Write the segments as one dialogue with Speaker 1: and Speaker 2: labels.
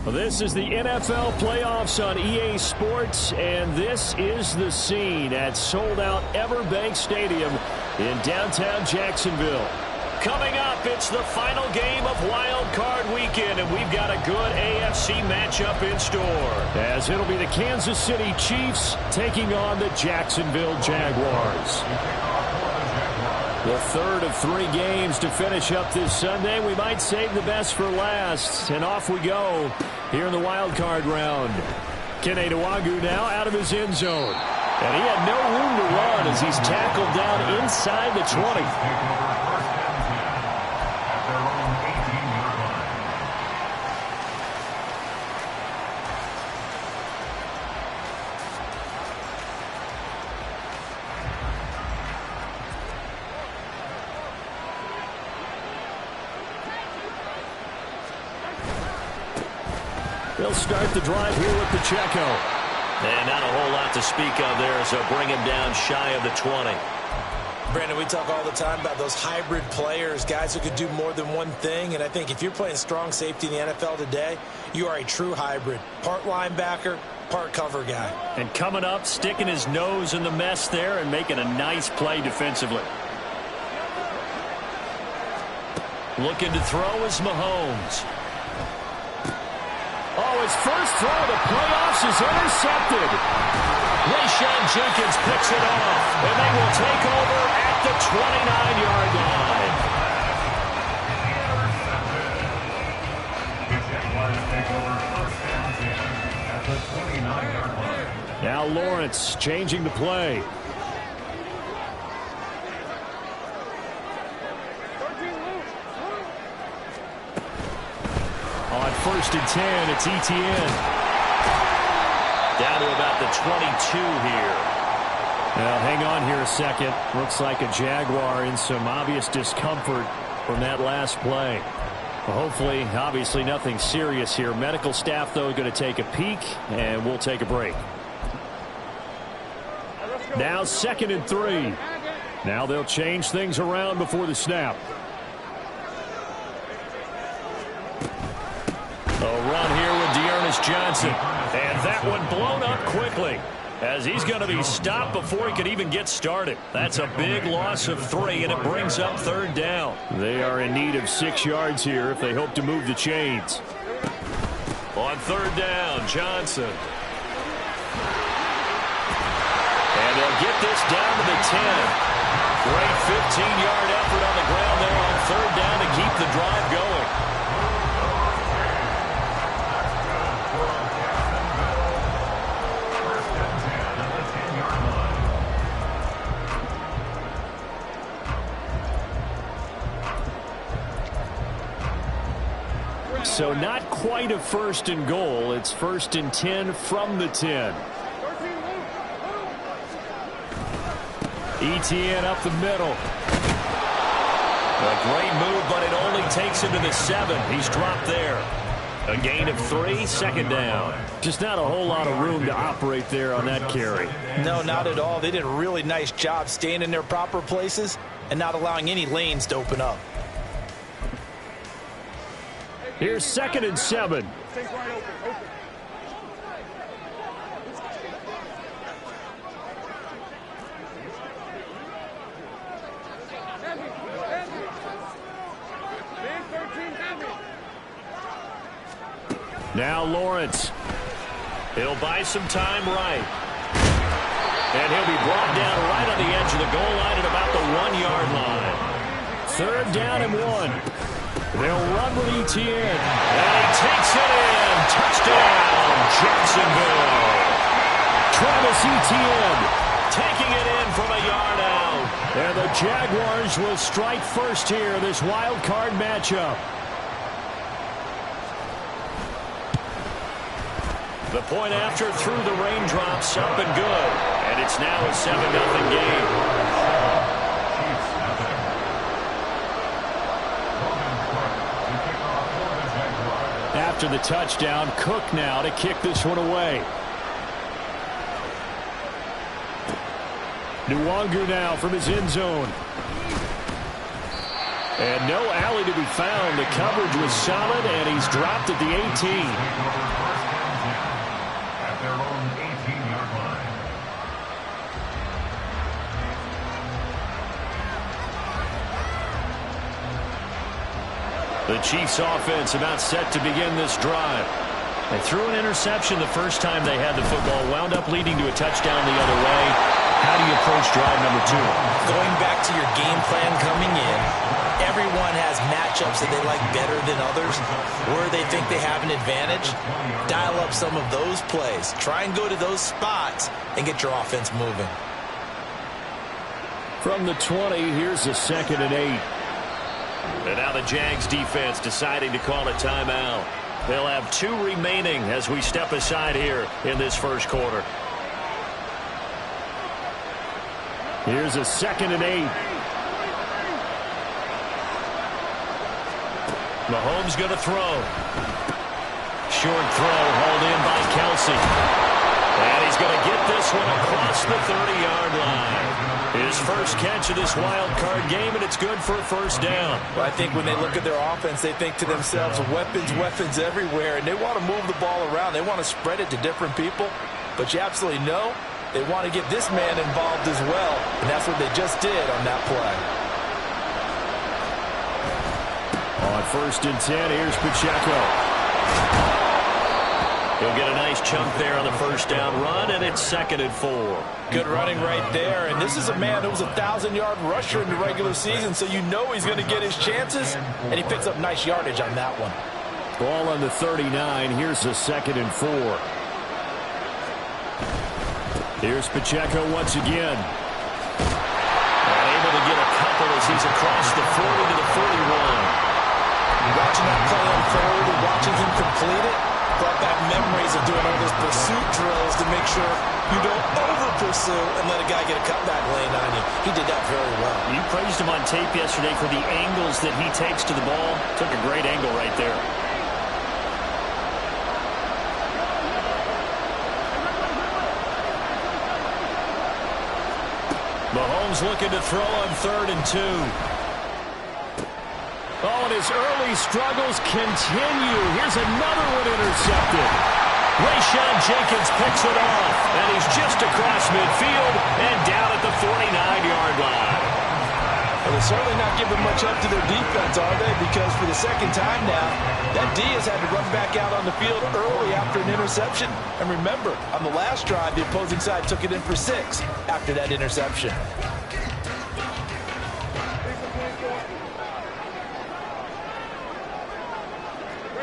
Speaker 1: Well, this is the NFL playoffs on EA Sports, and this is the scene at sold-out Everbank Stadium in downtown Jacksonville. Coming up, it's the final game of Wildcard Weekend, and we've got a good AFC matchup in store. As it'll be the Kansas City Chiefs taking on the Jacksonville Jaguars. The third of 3 games to finish up this Sunday. We might save the best for last. And off we go here in the wild card round. Kene Nwangwu now out of his end zone. And he had no room to run as he's tackled down inside the 20. They'll start the drive here with Pacheco.
Speaker 2: And not a whole lot to speak of there, so bring him down shy of the 20.
Speaker 3: Brandon, we talk all the time about those hybrid players, guys who could do more than one thing. And I think if you're playing strong safety in the NFL today, you are a true hybrid. Part linebacker, part cover guy.
Speaker 1: And coming up, sticking his nose in the mess there and making a nice play defensively. Looking to throw is Mahomes. Oh, his first throw of the playoffs is intercepted. Rayshon Jenkins picks it off, and they will take over at the 29-yard line. Now Lawrence changing the play. On 1st and 10, it's Etienne.
Speaker 2: Down to about the 22 here.
Speaker 1: Now, hang on here a second. Looks like a Jaguar in some obvious discomfort from that last play. Well, hopefully, obviously, nothing serious here. Medical staff, though, going to take a peek, and we'll take a break. Now 2nd and 3. Now they'll change things around before the snap. A run here with Dearness Johnson. And that one blown up quickly as he's going to be stopped before he could even get started. That's a big loss of 3, and it brings up 3rd down. They are in need of 6 yards here if they hope to move the chains. On 3rd down, Johnson. And they'll get this down to the 10. Great 15-yard effort on the ground there on 3rd down to keep the drive going. So not quite a 1st and goal. It's 1st and 10 from the 10. Etienne up the middle. A great move, but it only takes him to the 7. He's dropped there. A gain of 3, 2nd down. Just not a whole lot of room to operate there on that carry.
Speaker 3: No, not at all. They did a really nice job staying in their proper places and not allowing any lanes to open up.
Speaker 1: Here's 2nd and 7. Now Lawrence. He'll buy some time right. And he'll be brought down right on the edge of the goal line at about the 1-yard line. 3rd down and 1. They'll run with Etienne. And he takes it in. Touchdown, Jacksonville. Travis Etienne taking it in from a yard out. And the Jaguars will strike first here, this wild card matchup. The point after through the raindrops, up and good. And it's now a 7-0 game. After the touchdown, Cook now to kick this one away. Nwangwu now from his end zone. And no alley to be found. The coverage was solid, and he's dropped at the 18.
Speaker 4: At their own 18-yard line.
Speaker 1: The Chiefs offense about set to begin this drive. They threw an interception the first time they had the football, wound up leading to a touchdown the other way. How do you approach drive number 2?
Speaker 3: Going back to your game plan coming in, everyone has matchups that they like better than others, where they think they have an advantage. Dial up some of those plays. Try and go to those spots and get your offense moving.
Speaker 1: From the 20, here's a 2nd and 8.
Speaker 2: And now the Jags defense deciding to call a timeout. They'll have 2 remaining as we step aside here in this first quarter.
Speaker 1: Here's a 2nd and 8. Mahomes going to throw. Short throw hauled in by Kelsey. And he's going to get this one across the 30-yard line. His first catch of this wild card game, and it's good for a first down.
Speaker 3: Well, I think when they look at their offense, they think to themselves, weapons, weapons everywhere, and they want to move the ball around. They want to spread it to different people, but you absolutely know they want to get this man involved as well, and that's what they just did on that play.
Speaker 1: On 1st and 10, here's Pacheco.
Speaker 2: He'll get a nice chunk there on the first down run, and it's 2nd and 4.
Speaker 3: Good running right there, and this is a man who was a 1,000-yard rusher in the regular season, so you know he's going to get his chances, and he picks up nice yardage on that one.
Speaker 1: Ball on the 39. Here's a 2nd and 4. Here's Pacheco once again.
Speaker 2: Able to get a couple as he's across the 40 to the 41.
Speaker 3: Watching that play unfold and watching him complete it brought back memories of doing all those pursuit drills to make sure you don't over-pursue and let a guy get a cutback lane on you. He did that very well.
Speaker 2: You praised him on tape yesterday for the angles that he takes to the ball. Took a great angle right there.
Speaker 1: Mahomes looking to throw on 3rd and 2. Oh, and his early struggles continue. Here's another one intercepted. Rayshon Jenkins picks it off, and he's just across midfield and down at the 49-yard line.
Speaker 3: Well, they're certainly not giving much up to their defense, are they? Because for the second time now, that D has had to run back out on the field early after an interception. And remember, on the last drive, the opposing side took it in for 6 after that interception.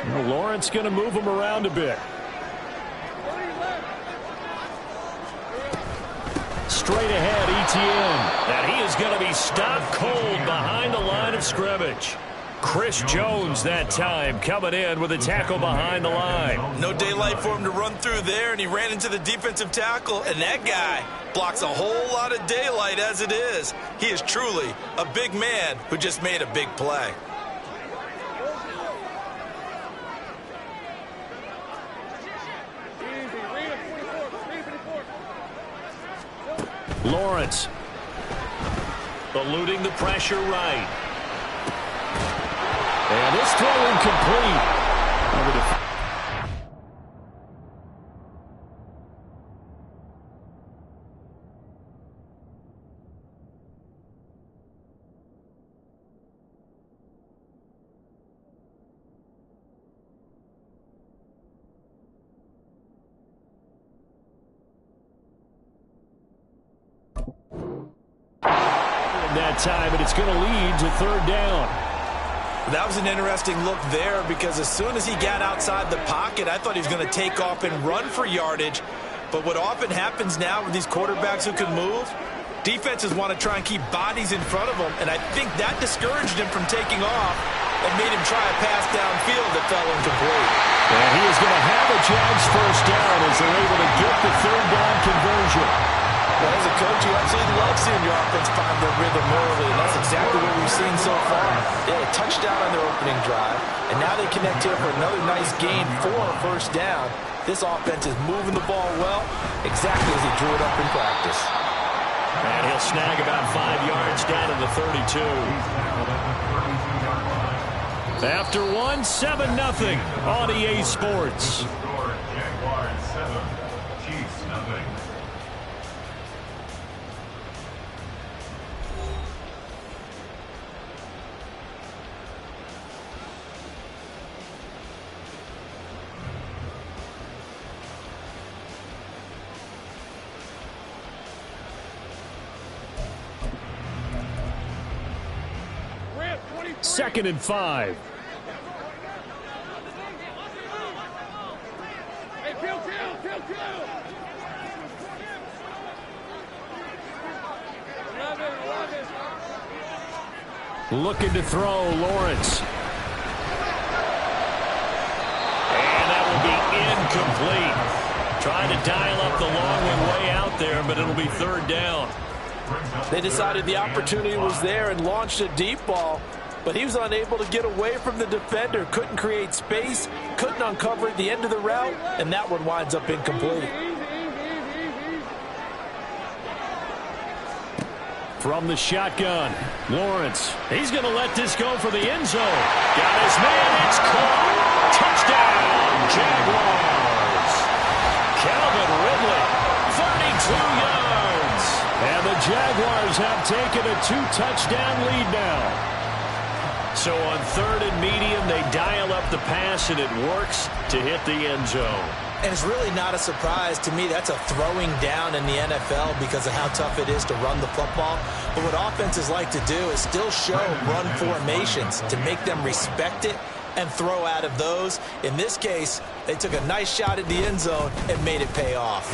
Speaker 1: Well, Lawrence going to move him around a bit. Straight ahead, ETN.
Speaker 2: And he is going to be stopped cold behind the line of scrimmage.
Speaker 1: Chris Jones that time coming in with a tackle behind the line.
Speaker 3: No daylight for him to run through there, and he ran into the defensive tackle, and that guy blocks a whole lot of daylight as it is. He is truly a big man who just made a big play.
Speaker 1: Lawrence
Speaker 2: Eluding the pressure right.
Speaker 1: And this throw incomplete. That time, and it's going to lead to 3rd down.
Speaker 3: That was an interesting look there because as soon as he got outside the pocket, I thought he was going to take off and run for yardage. But what often happens now with these quarterbacks who can move, defenses want to try and keep bodies in front of them, and I think that discouraged him from taking off and made him try a pass downfield that fell incomplete.
Speaker 1: And he is going to have a Jags first down as they're able to get the 3rd down conversion.
Speaker 3: Well, as a coach, you absolutely love seeing your offense find their rhythm early, and that's exactly what we've seen so far. They had a touchdown on their opening drive, and now they connect here for another nice gain for a first down. This offense is moving the ball well, exactly as he drew it up in practice.
Speaker 2: And he'll snag about 5 yards down to the 32.
Speaker 1: After one, 7-0 on EA Sports.
Speaker 4: Score, Jaguars 7, Chiefs nothing.
Speaker 1: Second and 5. Looking to throw, Lawrence.
Speaker 2: And that will be incomplete. Trying to dial up the long one way out there, but it'll be third down.
Speaker 3: They decided the opportunity was there and launched a deep ball, but he was unable to get away from the defender. Couldn't create space, couldn't uncover at the end of the route, and that one winds up incomplete.
Speaker 1: From the shotgun, Lawrence. He's going to let this go for the end zone. Got his man. It's caught. Touchdown, Jaguars. Calvin Ridley, 32 yards. And the Jaguars have taken a 2-touchdown lead now.
Speaker 2: So on third and medium, they dial up the pass, and it works to hit the end zone.
Speaker 3: And it's really not a surprise to me. That's a throwing down in the NFL because of how tough it is to run the football. But what offenses like to do is still show run formations to make them respect it and throw out of those. In this case, they took a nice shot at the end zone and made it pay off.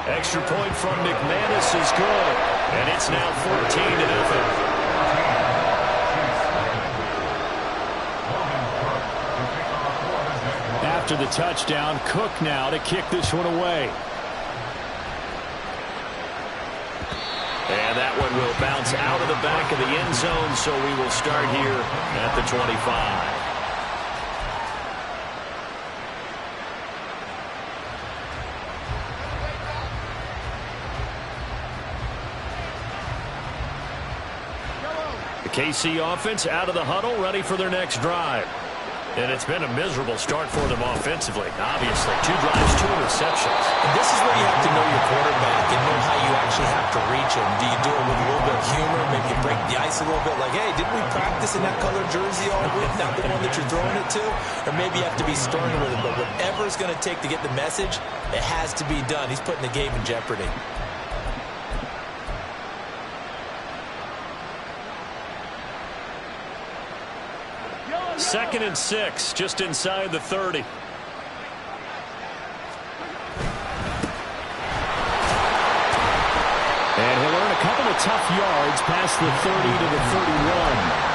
Speaker 2: Extra point from McManus is good, and it's now 14-0.
Speaker 1: After the touchdown, Cook now to kick this one away.
Speaker 2: And that one will bounce out of the back of the end zone, so we will start here at the 25. The KC offense out of the huddle, ready for their next drive. And it's been a miserable start for them offensively, obviously. 2 drives, 2 interceptions.
Speaker 3: And this is where you have to know your quarterback and know how you actually have to reach him. Do you do it with a little bit of humor? Maybe you break the ice a little bit like, hey, didn't we practice in that colored jersey all week, not the one that you're throwing it to? Or maybe you have to be stern with it. But whatever it's going to take to get the message, it has to be done. He's putting the game in jeopardy.
Speaker 2: Second and 6, just inside the 30.
Speaker 1: And he'll earn a couple of tough yards past the 30 to the 31.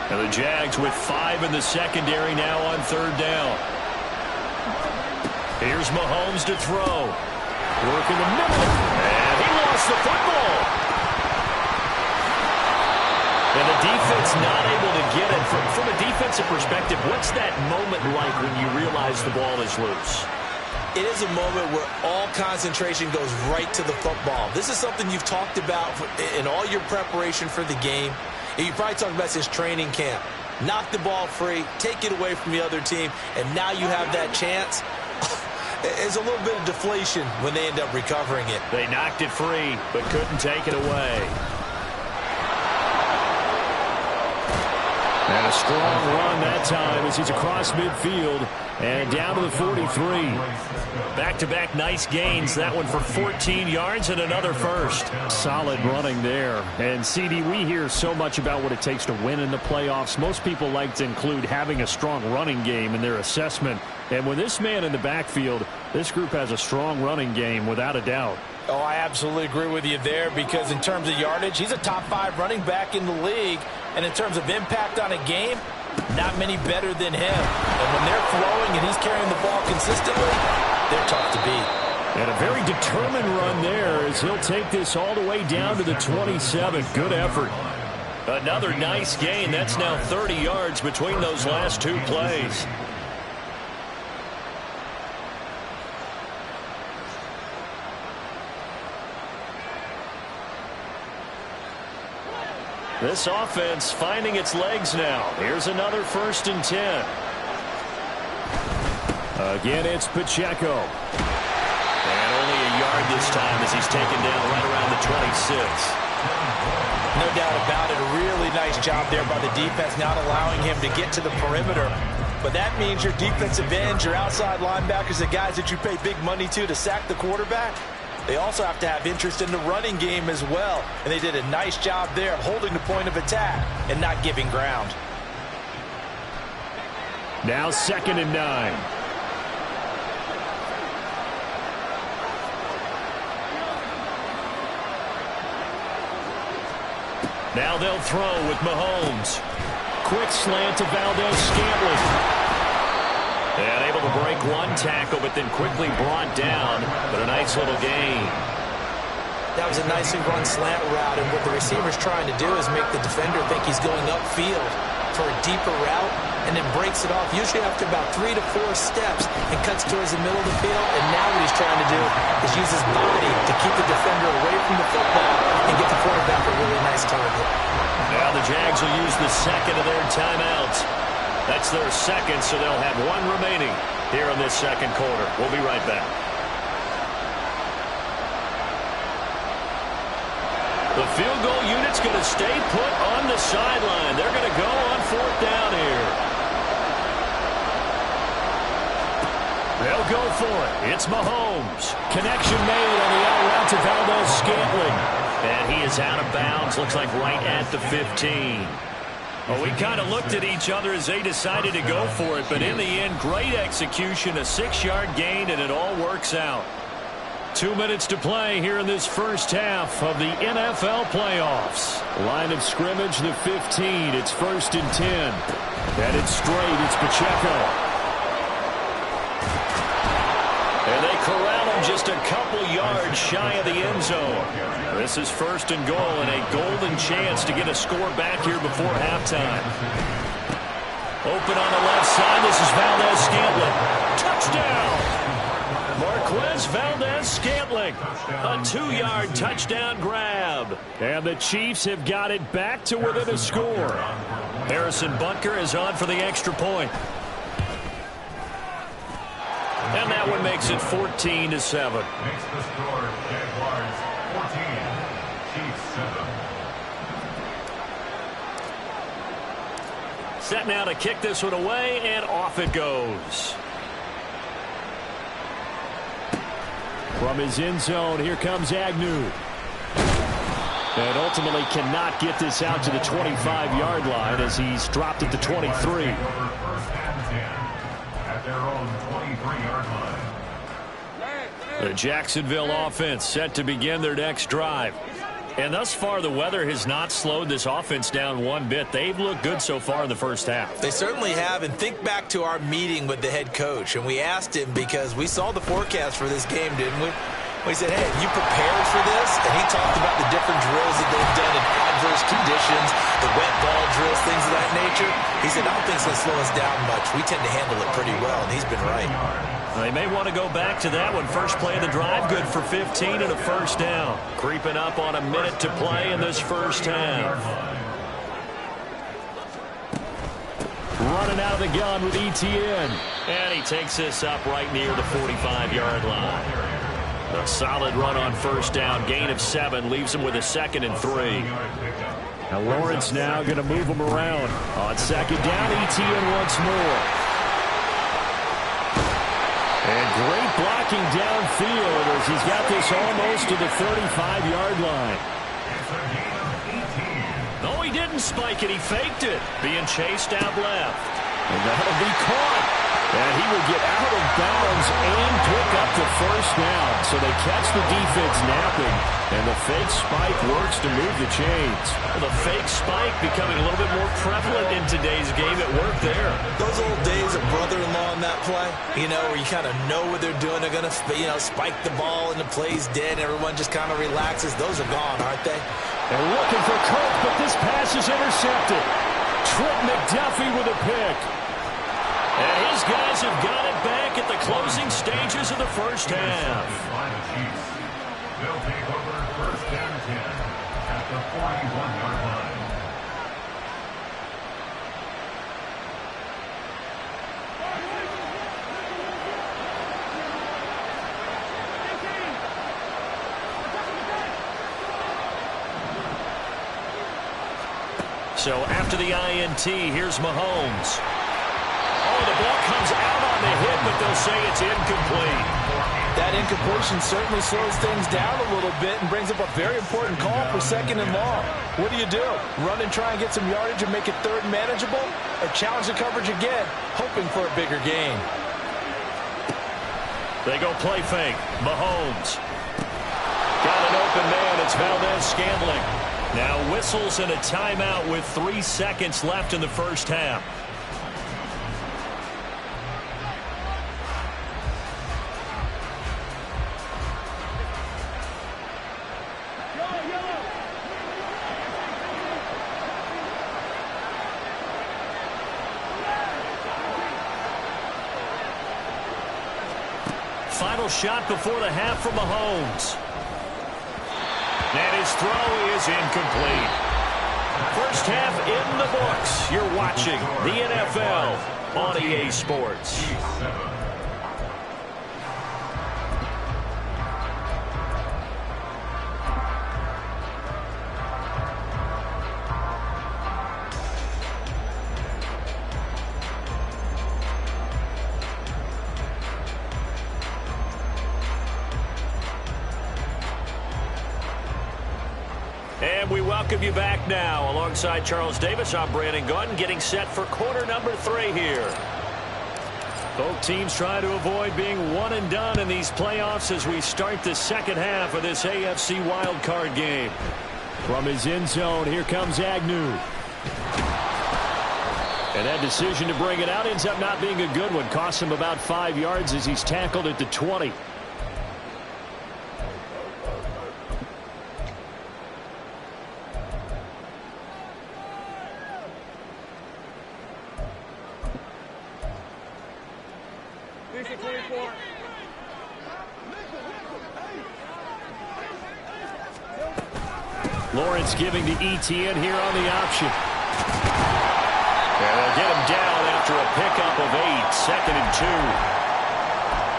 Speaker 2: And the Jags with 5 in the secondary now on third down. Here's Mahomes to throw. Work in the middle. And he lost the football. And the defense not able to get it. From a defensive perspective, what's that moment like when you realize the ball is loose?
Speaker 3: It is a moment where all concentration goes right to the football. This is something you've talked about in all your preparation for the game. You probably talked about since training camp. Knock the ball free, take it away from the other team, and now you have that chance. There's a little bit of deflation when they end up recovering it.
Speaker 2: They knocked it free, but couldn't take it away.
Speaker 1: And a strong run that time as he's across midfield and down to the 43.
Speaker 2: Back-to-back nice gains. That one for 14 yards and another first.
Speaker 1: Solid running there. And, CD, we hear so much about what it takes to win in the playoffs. Most people like to include having a strong running game in their assessment. And with this man in the backfield, this group has a strong running game without a doubt.
Speaker 3: Oh, I absolutely agree with you there because in terms of yardage, he's a top 5 running back in the league. And in terms of impact on a game, not many better than him. And when they're throwing and he's carrying the ball consistently, they're tough to beat.
Speaker 1: And a very determined run there as he'll take this all the way down to the 27. Good effort.
Speaker 2: Another nice gain. That's now 30 yards between those last two plays. This offense finding its legs now. Here's another 1st and 10.
Speaker 1: Again, it's Pacheco.
Speaker 2: And only a yard this time as he's taken down right around the 26.
Speaker 3: No doubt about it. A really nice job there by the defense, not allowing him to get to the perimeter. But that means your defensive ends, your outside linebackers, the guys that you pay big money to sack the quarterback, they also have to have interest in the running game as well. And they did a nice job there of holding the point of attack and not giving ground.
Speaker 1: Now 2nd and 9.
Speaker 2: Now they'll throw with Mahomes.
Speaker 1: Quick slant to Valdez-Scantling.
Speaker 2: And able to break one tackle, but then quickly brought down. But a nice little gain.
Speaker 3: That was a nicely run slant route, and what the receiver's trying to do is make the defender think he's going upfield for a deeper route, and then breaks it off, usually after about 3 to 4 steps, and cuts towards the middle of the field. And now what he's trying to do is use his body to keep the defender away from the football and get the quarterback a really nice target.
Speaker 2: Now the Jags will use the 2nd of their timeouts. That's their 2nd, so they'll have 1 remaining here in this 2nd quarter. We'll be right back. The field goal unit's going to stay put on the sideline. They're going to go on 4th down here.
Speaker 1: They'll go for it. It's Mahomes. Connection made on the out route to Valdez-Scantling.
Speaker 2: And he is out of bounds. Looks like right at the 15. Well, we kind of looked at each other as they decided to go for it. But in the end, great execution, a 6-yard gain, and it all works out.
Speaker 1: 2 minutes to play here in this first half of the NFL playoffs. Line of scrimmage, the 15. It's 1st and 10. Headed straight, it's Pacheco.
Speaker 2: And they corral him just a couple yards shy of the end zone. This is 1st and goal and a golden chance to get a score back here before halftime. Open on the left side. This is Valdez-Scantling. Touchdown! Marquez Valdez-Scantling. A 2-yard touchdown grab.
Speaker 1: And the Chiefs have got it back to within a score.
Speaker 2: Harrison Butker is on for the extra point. And that one makes it 14-7.
Speaker 4: Makes the score Jaguars 14, Chiefs 7.
Speaker 2: Set now to kick this one away, and off it goes.
Speaker 1: From his end zone, here comes Agnew. And ultimately cannot get this out to the 25-yard line as he's dropped at the 23.
Speaker 4: First and 10 at their own 23-yard line.
Speaker 2: The Jacksonville offense set to begin their next drive. And thus far, the weather has not slowed this offense down one bit. They've looked good so far in the first half.
Speaker 3: They certainly have, and think back to our meeting with the head coach, and we asked him because we saw the forecast for this game, didn't we? We said, hey, you prepared for this? And he talked about the different drills that they've done in adverse conditions, the wet ball drills, things of that nature. He said, I don't think it's going to slow us down much. We tend to handle it pretty well, and he's been right.
Speaker 2: They may want to go back to that one. First play of the drive, good for 15 and a first down. Creeping up on a minute to play in this first half.
Speaker 1: Running out of the gun with ETN.
Speaker 2: And he takes this up right near the 45-yard line. A solid run on first down. Gain of 7 leaves him with a 2nd and 3.
Speaker 1: Now Lawrence now going to move him around. On 2nd down, ETN once more. And great blocking downfield as he's got this almost to the 35-yard line.
Speaker 2: No, he didn't spike it. He faked it. Being chased out left.
Speaker 1: And that'll be caught. And he will get out of bounds and pick up the first down. So they catch the defense napping, and the fake spike works to move the chains.
Speaker 2: Well, the fake spike becoming a little bit more prevalent in today's game. It worked there.
Speaker 3: Those old days of brother-in-law in that play, you know, where you kind of know what they're doing. They're going to, you know, spike the ball and the play's dead. Everyone just kind of relaxes. Those are gone, aren't they?
Speaker 1: They're looking for Kirk, but this pass is intercepted. Trent McDuffie with a pick.
Speaker 2: And his guys have got it back at the closing stages of the first half.
Speaker 4: They'll take over first and 10 at the 41-yard line.
Speaker 2: So after the INT, here's Mahomes. Oh, the ball comes out on the hit, but they'll say it's incomplete.
Speaker 3: That incompletion certainly slows things down a little bit and brings up a very important call for second and long. What do? Run and try and get some yardage and make it third and manageable? Or challenge the coverage again, hoping for a bigger gain?
Speaker 2: They go play fake. Mahomes. Got an open man. It's Valdez-Scantling. Now whistles and a timeout with 3 seconds left in the first half. Final shot before the half from Mahomes. And his throw is incomplete. First half in the books. You're watching the NFL on EA Sports. And we welcome you back now. Alongside Charles Davis, I'm Brandon Gunn, getting set for quarter number 3 here. Both teams try to avoid being one and done in these playoffs as we start the second half of this AFC Wildcard game.
Speaker 1: From his end zone, here comes Agnew. And that decision to bring it out ends up not being a good one. Costs him about 5 yards as he's tackled at the 20. Lawrence giving to ETN here on the option.
Speaker 2: And they'll get him down after a pickup of 8, 2nd and 2.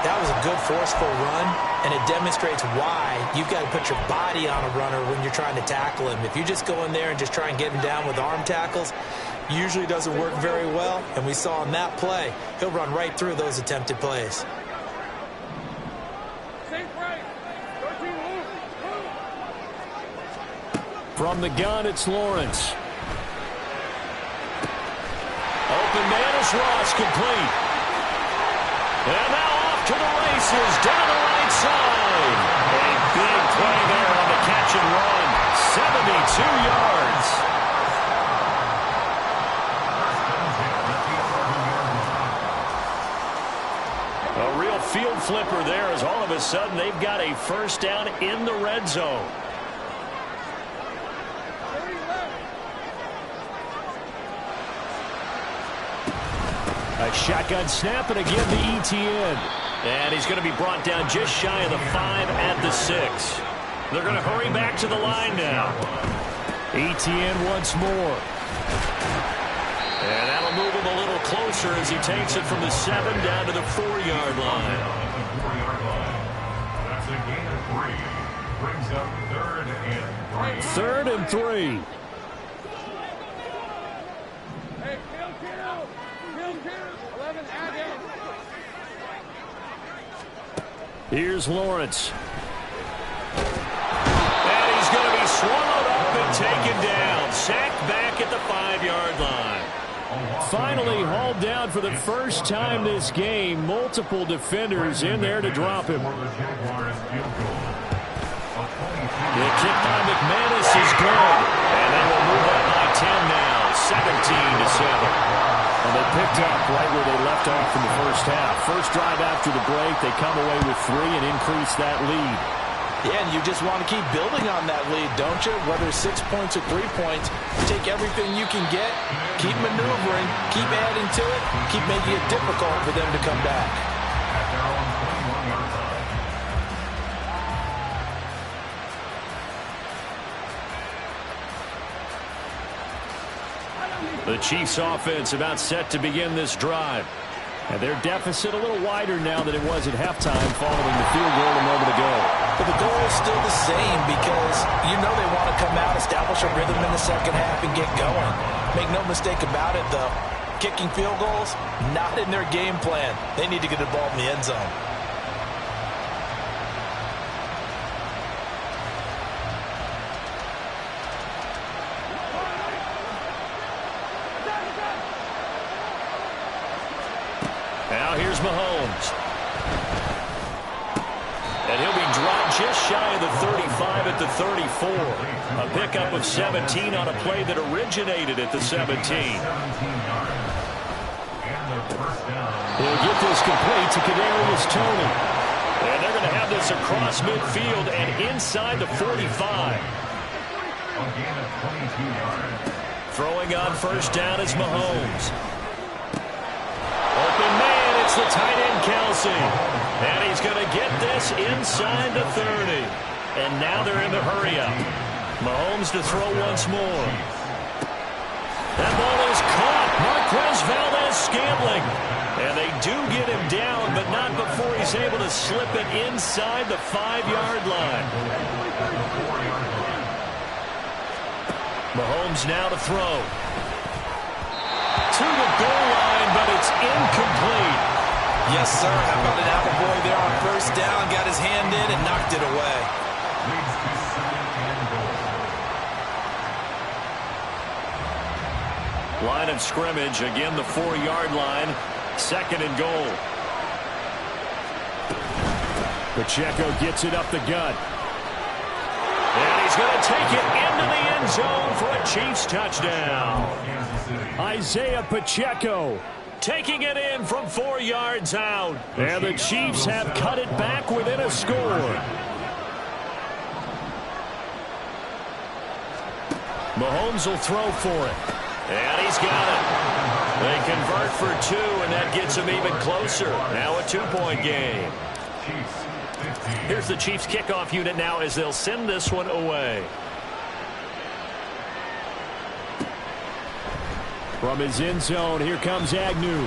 Speaker 3: That was a good forceful run, and it demonstrates why you've got to put your body on a runner when you're trying to tackle him. If you just go in there and just try and get him down with arm tackles, usually doesn't work very well. And we saw in that play, he'll run right through those attempted plays.
Speaker 1: From the gun, it's Lawrence.
Speaker 2: Open man is Ross, complete. And now off to the races, down the right side. A big play there on the catch and run. 72 yards. A real field flipper there as all of a sudden they've got a first down in the red zone.
Speaker 1: A shotgun snap, and again the ETN.
Speaker 2: And he's going to be brought down just shy of the 5 at the 6. They're going to hurry back to the line now.
Speaker 1: ETN once more.
Speaker 2: And that'll move him a little closer as he takes it from the 7 down to the 4-yard line.
Speaker 4: That's a gain of 3. Brings up 3rd and 3.
Speaker 1: 3rd and 3. Here's Lawrence.
Speaker 2: And he's going to be swallowed up and taken down. Sacked back at the 5-yard line.
Speaker 1: Finally hauled down for the first time this game. Multiple defenders in there to drop him.
Speaker 2: The kick by McManus is good. And they will move up by 10 now, 17-7.
Speaker 1: And they picked up right where they left off in the first half. First drive after the break, they come away with 3 and increase that lead.
Speaker 3: Yeah, and you just want to keep building on that lead, don't you? Whether 6 points or 3 points, take everything you can get, keep maneuvering, keep adding to it, keep making it difficult for them to come back.
Speaker 1: The Chiefs offense about set to begin this drive. And their deficit a little wider now than it was at halftime following the field goal a moment ago.
Speaker 3: But the goal is still the same because you know they want to come out, establish a rhythm in the second half, and get going. Make no mistake about it, though. Kicking field goals, not in their game plan. They need to get the ball in the end zone.
Speaker 2: Now here's Mahomes. And he'll be dropped just shy of the 35 at the 34. A pickup of 17 on a play that originated at the 17.
Speaker 1: He'll get this complete to Kadarius Toney.
Speaker 2: And they're going to have this across midfield and inside the 45. Throwing on first down is Mahomes. Open man, it's the tight end Kelsey. And he's going to get this inside the 30. And now they're in the hurry-up. Mahomes to throw once more. That ball is caught. Marquez Valdez-Scantling. And they do get him down, but not before he's able to slip it inside the 5-yard line. Mahomes now to throw. To the goal line, but it's incomplete.
Speaker 3: Yes, sir. How about an attaboy there on first down? Got his hand in and knocked it away.
Speaker 2: Line of scrimmage, again the 4-yard line. 2nd and goal.
Speaker 1: Pacheco gets it up the gut.
Speaker 2: And he's going to take it into the end zone for a Chiefs touchdown.
Speaker 1: Isaiah Pacheco
Speaker 2: taking it in from 4 yards out.
Speaker 1: And the Chiefs have cut it back within a score.
Speaker 2: Mahomes will throw for it. And he's got it. They convert for 2, and that gets them even closer. Now a 2-point game. Here's the Chiefs kickoff unit now as they'll send this one away.
Speaker 1: From his end zone, here comes Agnew.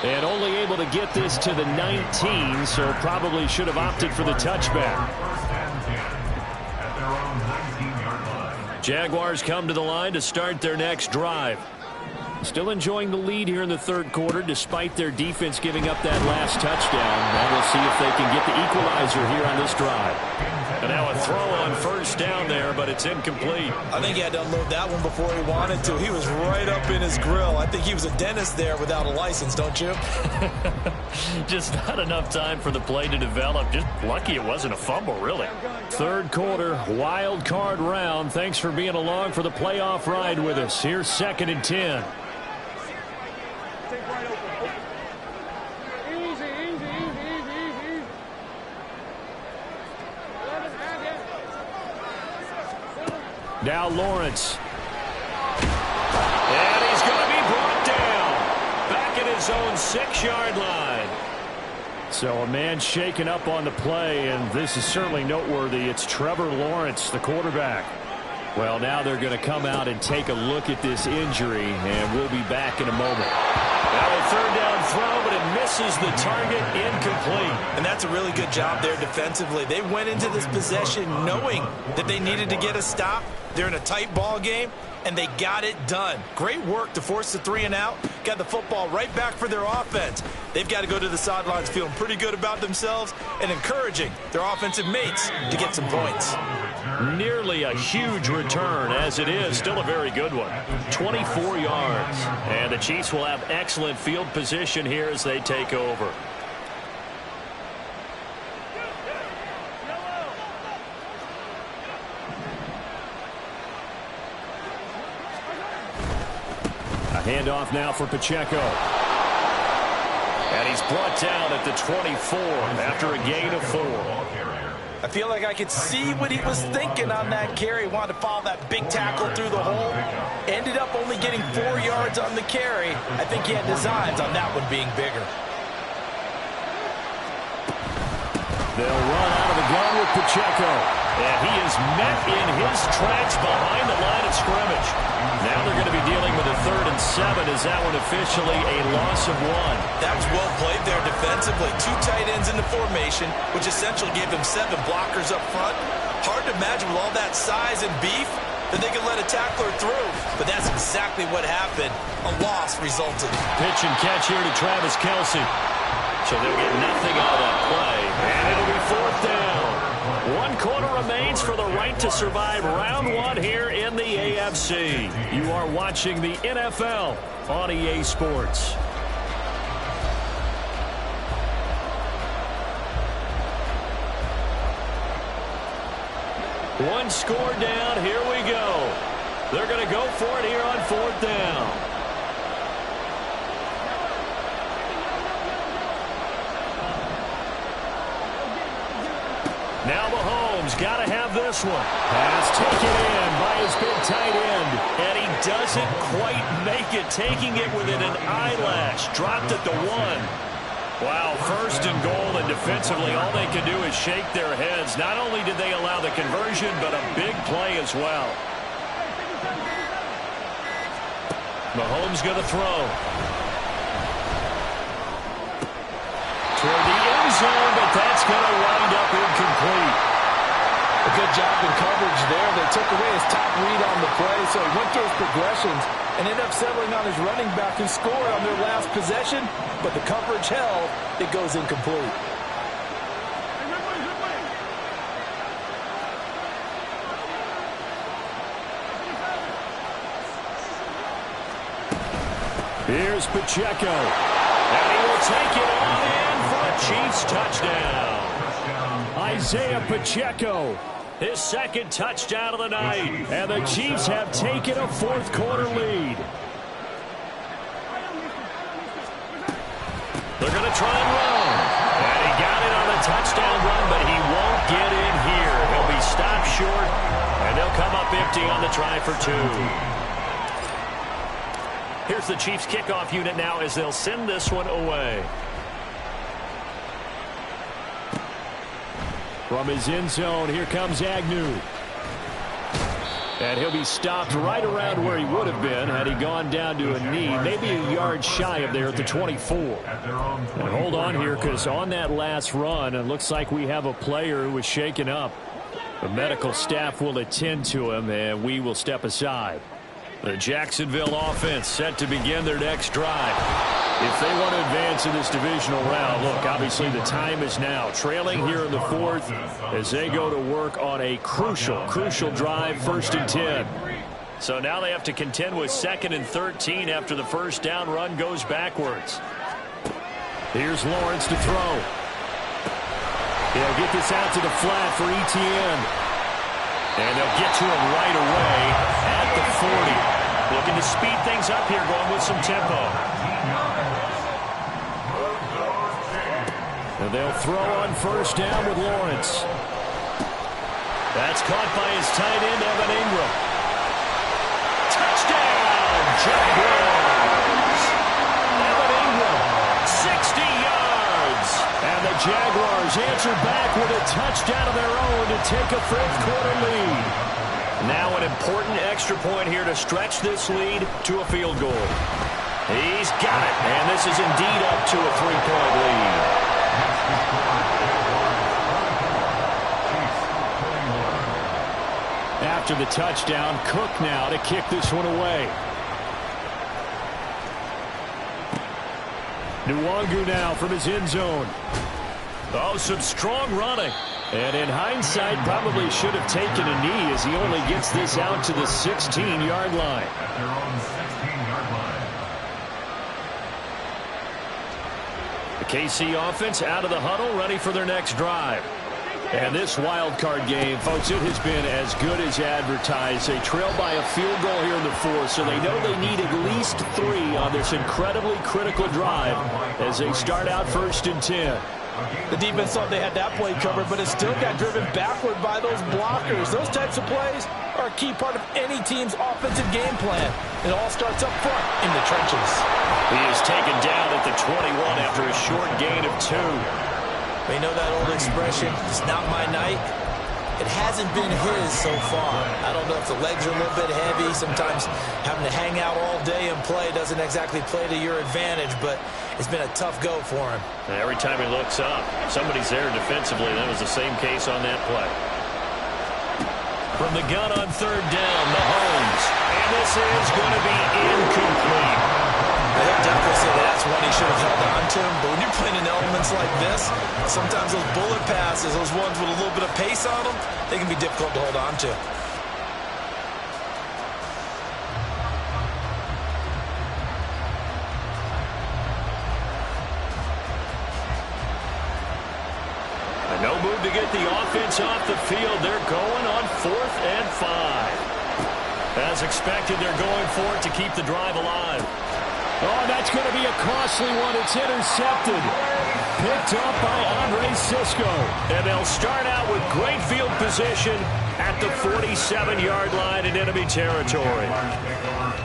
Speaker 1: And only able to get this to the 19, so probably should have opted for the touchback.
Speaker 2: Jaguars come to the line to start their next drive.
Speaker 1: Still enjoying the lead here in the 3rd quarter despite their defense giving up that last touchdown. Now we'll see if they can get the equalizer here on this drive.
Speaker 2: And now a throw on first down there, but it's incomplete.
Speaker 3: I think he had to unload that one before he wanted to. He was right up in his grill. I think he was a dentist there without a license, don't you?
Speaker 2: Just not enough time for the play to develop. Just lucky it wasn't a fumble, really.
Speaker 1: 3rd quarter, wild card round. Thanks for being along for the playoff ride with us. Here's 2nd and 10. Now Lawrence.
Speaker 2: And he's going to be brought down. Back at his own 6-yard line.
Speaker 1: So a man shaken up on the play, and this is certainly noteworthy. It's Trevor Lawrence, the quarterback. Well, now they're going to come out and take a look at this injury, and we'll be back in a moment.
Speaker 2: Now a 3rd down throw, but it misses the target, incomplete.
Speaker 3: And that's a really good job there defensively. They went into this possession knowing that they needed to get a stop. They're in a tight ball game, and they got it done. Great work to force the 3 and out. Got the football right back for their offense. They've got to go to the sidelines feeling pretty good about themselves and encouraging their offensive mates to get some points.
Speaker 1: nearly a huge return. As it is, still a very good one. 24 yards. And the Chiefs will have excellent field position here as they take over. A handoff now for Pacheco. And he's brought down at the 24 after a gain of 4.
Speaker 3: I feel like I could see what he was thinking on that carry. Wanted to follow that big tackle through the hole. Ended up only getting 4 yards on the carry. I think he had designs on that one being bigger.
Speaker 1: They'll run out of the gun with Pacheco. And he is met in his tracks behind the line of scrimmage. Now they're going to be dealing with a 3rd and 7. Is that one officially a loss of 1?
Speaker 3: That was well played there defensively. 2 tight ends in the formation, which essentially gave them 7 blockers up front. Hard to imagine with all that size and beef that they could let a tackler through. But that's exactly what happened. A loss resulted.
Speaker 1: Pitch and catch here to Travis Kelce. So they'll get nothing out of that play. And it'll be 4th down. 1 quarter remains for the right to survive round 1 here in the AFC. You are watching the NFL on EA Sports. One score down. Here we go. They're going to go for it here on 4th down. Now Mahomes got to have this one. Pass taken in by his big tight end. And he doesn't quite make it, taking it within an eyelash. Dropped at the 1. Wow, 1st and goal, and defensively all they can do is shake their heads. Not only did they allow the conversion, but a big play as well. Mahomes going to throw. Toward the end zone, but that's going to wind up incomplete.
Speaker 3: A good job in coverage there. They took away his top read on the play, so he went through his progressions and ended up settling on his running back who scored on their last possession, but the coverage held. It goes incomplete.
Speaker 1: Here's Pacheco. And he will take it on in for a Chiefs touchdown. Isaiah Pacheco, his 2nd touchdown of the night. And the Chiefs have taken a 4th quarter lead. They're going to try and run. And he got it on the touchdown run, but he won't get in here. He'll be stopped short, and they'll come up empty on the try for 2. Here's the Chiefs kickoff unit now as they'll send this one away. From his end zone, here comes Agnew. And he'll be stopped right around where he would have been had he gone down to a knee, maybe a yard shy of there at the 24. And hold on here, because on that last run, it looks like we have a player who was shaken up. The medical staff will attend to him, and we will step aside. The Jacksonville offense set to begin their next drive. If they want to advance in this divisional round, look, obviously the time is now. Trailing here in the 4th as they go to work on a crucial drive, 1st and 10. So now they have to contend with 2nd and 13 after the 1st down run goes backwards. Here's Lawrence to throw. He'll get this out to the flat for Etienne. And they'll get to him right away at the 40. Looking to speed things up here, going with some tempo. And they'll throw on 1st down with Lawrence. That's caught by his tight end, Evan Ingram. Touchdown, Jaguars! Evan Ingram, 60 yards. And the Jaguars answer back with a touchdown of their own to take a 4th quarter lead. Now an important extra point here to stretch this lead to a field goal. He's got it, and this is indeed up to a 3-point lead. After the touchdown, Cook now to kick this one away. Nwangu now from his end zone. Oh, some strong running. And in hindsight, probably should have taken a knee as he only gets this out to the 16-yard line.
Speaker 4: At their own 16-yard line.
Speaker 1: The KC offense out of the huddle, ready for their next drive. And this wild card game, folks, it has been as good as advertised. They trail by a field goal here in the fourth, so they know they need at least 3 on this incredibly critical drive as they start out 1st and 10.
Speaker 3: The defense thought they had that play covered, but it still got driven backward by those blockers. Those types of plays are a key part of any team's offensive game plan. It all starts up front in the trenches.
Speaker 2: He is taken down at the 21 after a short gain of 2.
Speaker 3: We know that old expression, it's not my night. It hasn't been his so far. I don't know if the legs are a little bit heavy. Sometimes having to hang out all day and play doesn't exactly play to your advantage, but it's been a tough go for him.
Speaker 2: And every time he looks up, somebody's there defensively. That was the same case on that play.
Speaker 1: From the gun on 3rd down, Mahomes. And this is going to be incomplete.
Speaker 3: They'll definitely say that's one he should have held on to. But when you're playing in elements like this, sometimes those bullet passes, those ones with a little bit of pace on them, they can be difficult to hold on to.
Speaker 1: No move to get the offense off the field. They're going on 4th and 5. As expected, they're going for it to keep the drive alive. Oh, that's going to be a costly one. It's intercepted. Picked up by Andre Cisco. And they'll start out with great field position at the 47-yard line in enemy territory.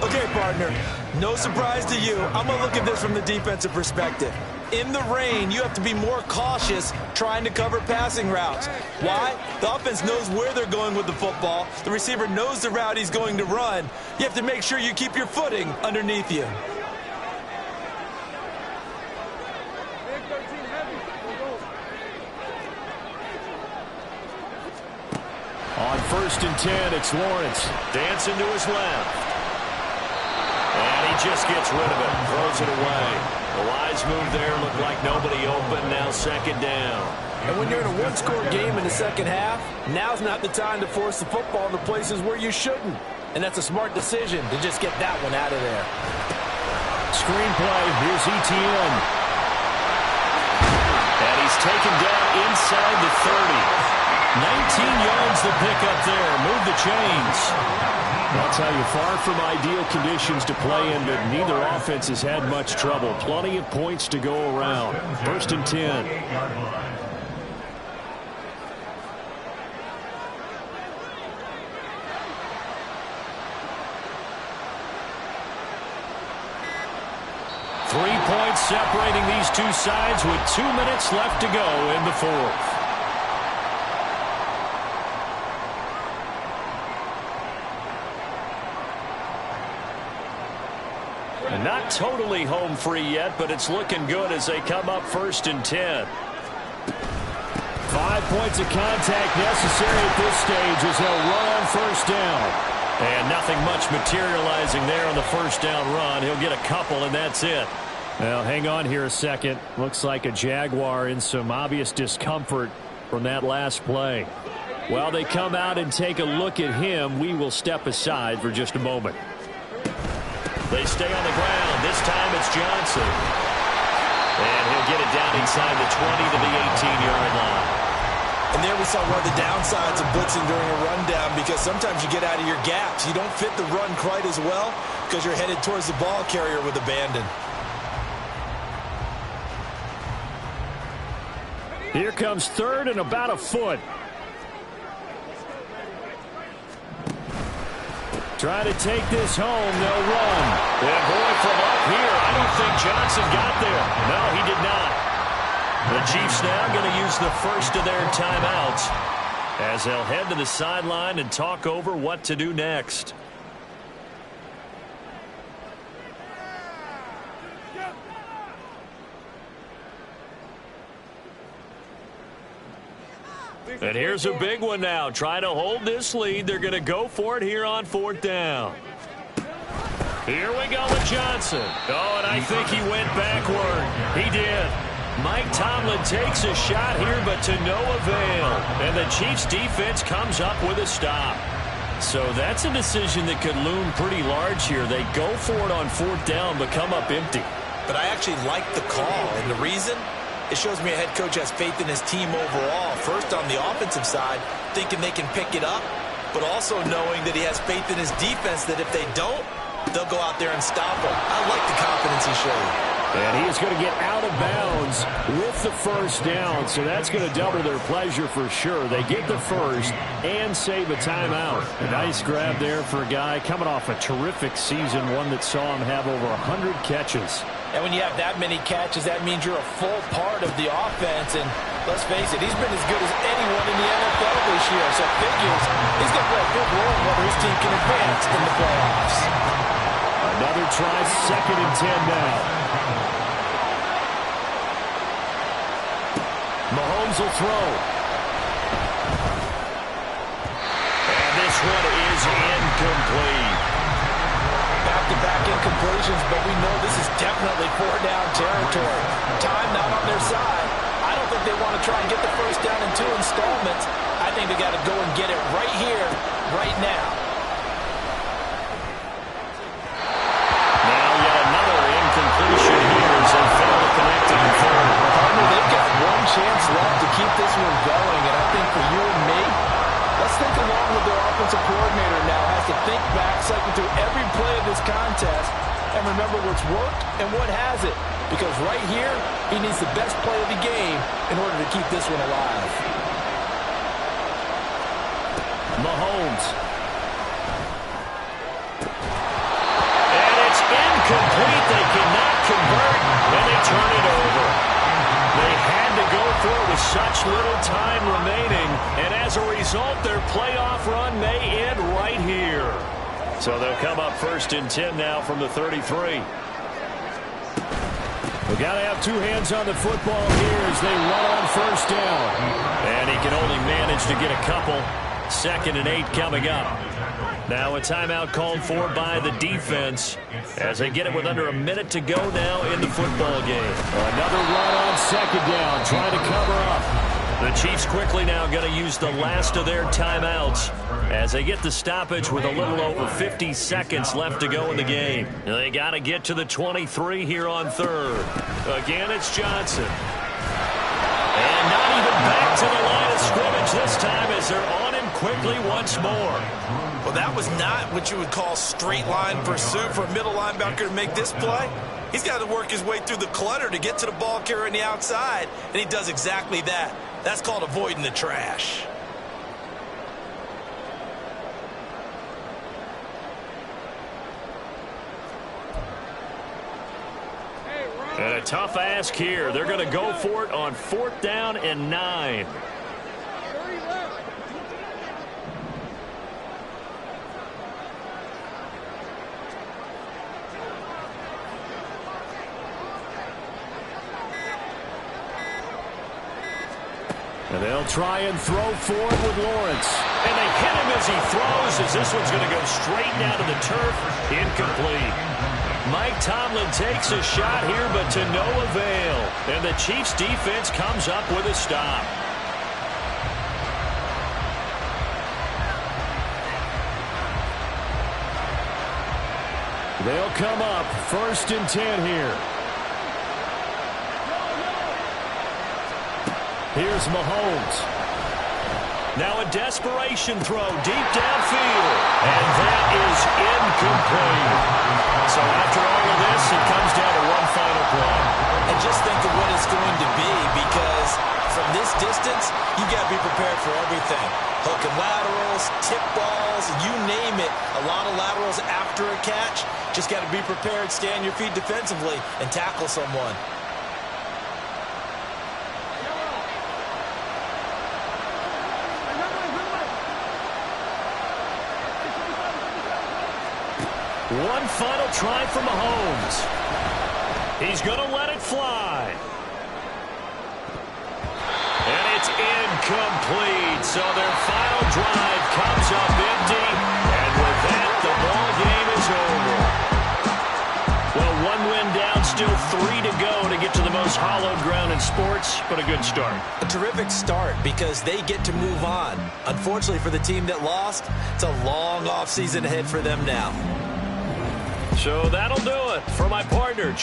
Speaker 3: Okay, partner, no surprise to you. I'm going to look at this from the defensive perspective. In the rain, you have to be more cautious trying to cover passing routes. Why? The offense knows where they're going with the football. The receiver knows the route he's going to run. You have to make sure you keep your footing underneath you.
Speaker 1: On 1st and 10, it's Lawrence.
Speaker 2: Dancing to his left. And he just gets rid of it. Throws it away. A wise move there. Looked like nobody open. Now 2nd down.
Speaker 3: And when you're in a one-score game in the second half, now's not the time to force the football into places where you shouldn't. And that's a smart decision to just get that one out of there.
Speaker 1: Screenplay. Here's Etienne.
Speaker 2: And he's taken down inside the 30.
Speaker 1: 19 yards to pick up there. Move the chains. I'll tell you, far from ideal conditions to play in, but neither offense has had much trouble. Plenty of points to go around. 1st and 10. Three points separating these two sides with 2 minutes left to go in the fourth. Not totally home free yet, but it's looking good as they come up 1st and 10. 5 points of contact necessary at this stage as they'll run on 1st down. And nothing much materializing there on the 1st down run. He'll get a couple, and that's it. Well, hang on here a second. Looks like a Jaguar in some obvious discomfort from that last play. While they come out and take a look at him, we will step aside for just a moment.
Speaker 2: They stay on the ground. This time it's Johnson. And he'll get it down inside the 20 to the 18-yard line.
Speaker 3: And there we saw one of the downsides of blitzing during a rundown, because sometimes you get out of your gaps. You don't fit the run quite as well because you're headed towards the ball carrier with abandon.
Speaker 1: Here comes 3rd and about a foot. Trying to take this home, they'll run.
Speaker 2: And boy, from up here, I don't think Johnson got there. No, he did not. The Chiefs now going to use the first of their timeouts as they'll head to the sideline and talk over what to do next. And here's a big one now. Trying to hold this lead. They're going to go for it here on 4th down. Here we go with Johnson. Oh, and I think he went backward. He did.
Speaker 1: Mike Tomlin takes a shot here, but to no avail. And the Chiefs defense comes up with a stop. So that's a decision that could loom pretty large here. They go for it on 4th down, but come up empty.
Speaker 3: But I actually like the call, and the reason? It shows me a head coach has faith in his team overall. First, on the offensive side, thinking they can pick it up, but also knowing that he has faith in his defense that if they don't, they'll go out there and stop them. I like the confidence he showed.
Speaker 1: And he is going to get out of bounds with the 1st down, so that's going to double their pleasure for sure. They get the first and save a timeout. A nice grab there for a guy coming off a terrific season, one that saw him have over 100 catches.
Speaker 3: And when you have that many catches, that means you're a full part of the offense. And let's face it, he's been as good as anyone in the NFL this year. So figures he's going to play a big role in whether his team can advance in the playoffs.
Speaker 1: Another try, 2nd and 10 now. Mahomes will throw. And this one is incomplete.
Speaker 3: Back-to-back incompletions, but we know this is definitely 4-down territory. Time not on their side. I don't think they want to try and get the 1st down in 2 installments. I think they got to go and get it right here, right now.
Speaker 1: Now yet another incompletion here as they fail to connect on 3rd.
Speaker 3: They've got one chance left to keep this one going, and I think for you and me, let's think along with their offensive coordinator now. Has to think back, cycle through every play of this contest, and remember what's worked and what hasn't. Because right here, he needs the best play of the game in order to keep this one alive.
Speaker 1: Mahomes. And it's incomplete. They cannot convert, and they turn it over. They had to go for it with such little time remaining, and as a result, their playoff run may end right here. So they'll come up 1st and 10 now from the 33. We've got to have 2 hands on the football here as they run on 1st down. And he can only manage to get a couple. 2nd and 8 coming up. Now a timeout called for by the defense as they get it with under a minute to go now in the football game. Another run on 2nd down, trying to cover up. The Chiefs quickly now going to use the last of their timeouts as they get the stoppage with a little over 50 seconds left to go in the game. They got to get to the 23 here on 3rd. Again, it's Johnson. And not even back to the line of scrimmage this time as they're on him quickly once more.
Speaker 3: Well, that was not what you would call straight line pursuit for a middle linebacker to make this play. He's got to work his way through the clutter to get to the ball carrier on the outside, and he does exactly that. That's called avoiding the trash.
Speaker 1: And a tough ask here. They're going to go for it on 4th down and 9. And they'll try and throw forward with Lawrence. And they hit him as he throws, as this one's going to go straight down to the turf. Incomplete. Mike Tomlin takes a shot here, but to no avail. And the Chiefs defense comes up with a stop. They'll come up 1st and 10 here. Here's Mahomes. Now a desperation throw deep downfield. And that is incomplete. So after all of this, it comes down to one final play.
Speaker 3: And just think of what it's going to be, because from this distance, you got to be prepared for everything. Hook and laterals, tip balls, you name it. A lot of laterals after a catch. Just got to be prepared, stay on your feet defensively, and tackle someone.
Speaker 1: One final try for Mahomes. He's going to let it fly. And it's incomplete. So their final drive comes up empty. And with that, the ball game is over. Well, one win down, still 3 to go to get to the most hallowed ground in sports, but a good start.
Speaker 3: A terrific start because they get to move on. Unfortunately for the team that lost, it's a long offseason ahead for them now.
Speaker 1: So that'll do it for my partner,